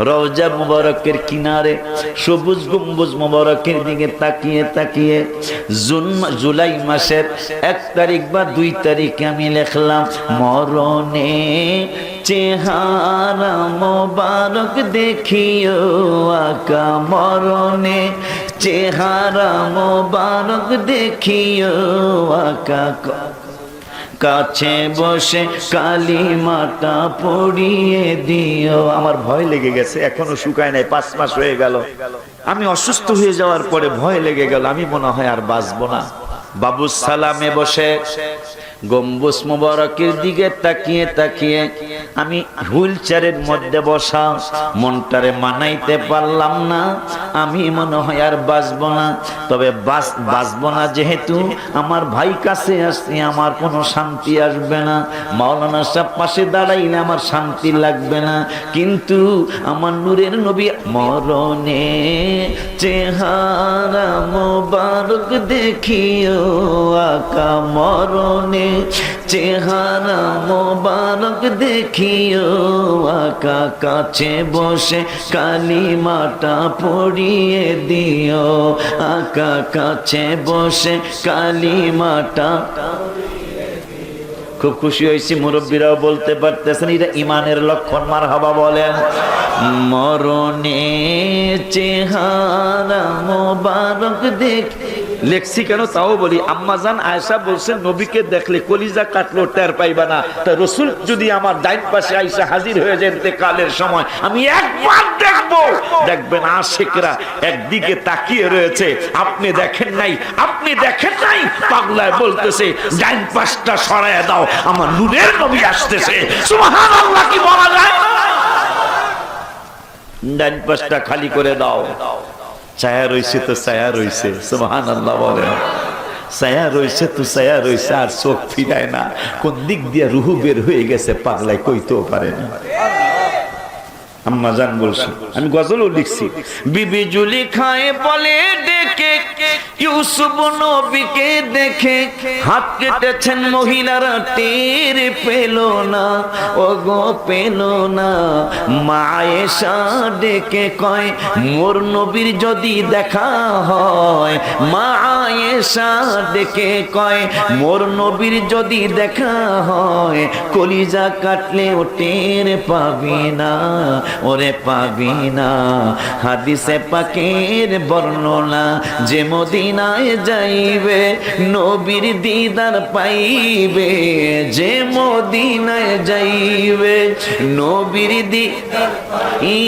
রওজা মুবারকের কিনারে সবুজ গম্বুজ মুবারকের দিকে তাকিয়ে তাকিয়ে জুলাই মাসের 1 তারিখ বা 2 তারিখে আমি লিখলাম, মরণে চেহারা মোবারক দেখিও আকা, মরণে চেহারা মোবারক দেখিও আকা, কাছে বসে কালিমাটা পড়িয়ে দিও। আমার ভয় লেগে গেছে, এখনো শুকায় নাই, 5 মাস হয়ে গেল। আমি অসুস্থ হয়ে যাওয়ার পরে ভয় লেগে গেল, আমি মনে হয় আর বাঁচবো না। বাবু সালামে বসে গম্বুজ মুবারকের দিকে তাকিয়ে তাকিয়ে আমি হুইল চেয়ারের মধ্যে বসা, মনটারে মানাইতে পারলাম না, আমি মনে হয় আর বাঁচবো না। তবে বাঁচবো না যেহেতু আমার ভাই কাছে আসছে, আমার কোনো শান্তি আসবে না। মাওলানা সাহেব পাশে দাঁড়াইলে আমার শান্তি লাগবে না, কিন্তু আমার নূরের নবী মরণে চেহারা মোবারক দেখিও আকা, মরণে চেহারা মোবারক দেখিও আকা, কাছে বসে কালিমাটা পড়িয়ে দিও আকা, কাছে বসে কালিমাটা। খুব খুশি হয়েছি, মুরব্বীরাও বলতে পারতেছেন, এটা ইমানের লক্ষণ। মারহাবা বলেন। মরণে চেহারা মোবারক দেখ লেখছি কেন তাও বলি। আম্মাজান আয়েশা বলছেন, নবীকে দেখলে কলিজা কাটলো টের পাইবা না। তা রসুল যদি আমার ডাইন পাশে আয়েশা হাজির হয়ে যায় ইন্তেকালের সময়, আমি একবার দেখবো, দেখবেন আশিকরা একদিকে তাকিয়ে রয়েছে, আপনি দেখেন নাই, আপনি দেখেন নাই, পাগলায় বলতেছে ডাইন পাশটা সরায় দাও, আমার নূরের নবী আসতেছে। সুবহানাল্লাহ কি বলা যায়? ডাইন পাশটা খালি করে দাও। ছায়া রইছে তো ছায়া রইছে, সুবহানাল্লাহ বলেন। ছায়া রইছে তো ছায়া রইছে, আর চোখ ফিরায় না। কোন দিক দিয়ে রুহু বের হয়ে গেছে পাগলায় কইতেও পারে না। আম্মা জান বলছি, আমি গজলও লিখছি। বিবি জুলেখায় বলে ডেকে, ইউসুফ নবীকে দেখে হাত কেটেছেন মহিলারা, টের পেল না, ও গো পেল না। মা আয়েশা ডেকে কয়, মোর নবীর যদি দেখা হয়, মা আয়েশা ডেকে কয়, মোর নবীর যদি দেখা হয়, কলিজা কাটলে ও টের পাবি না, ওরে পাবি না। হাদিসে পাকের বর্ণনা, যে মদিনায় যাইবে নবীর দিদার পাইবে, যে মদিনায় যাইবে নবীর দিদার পাইবে।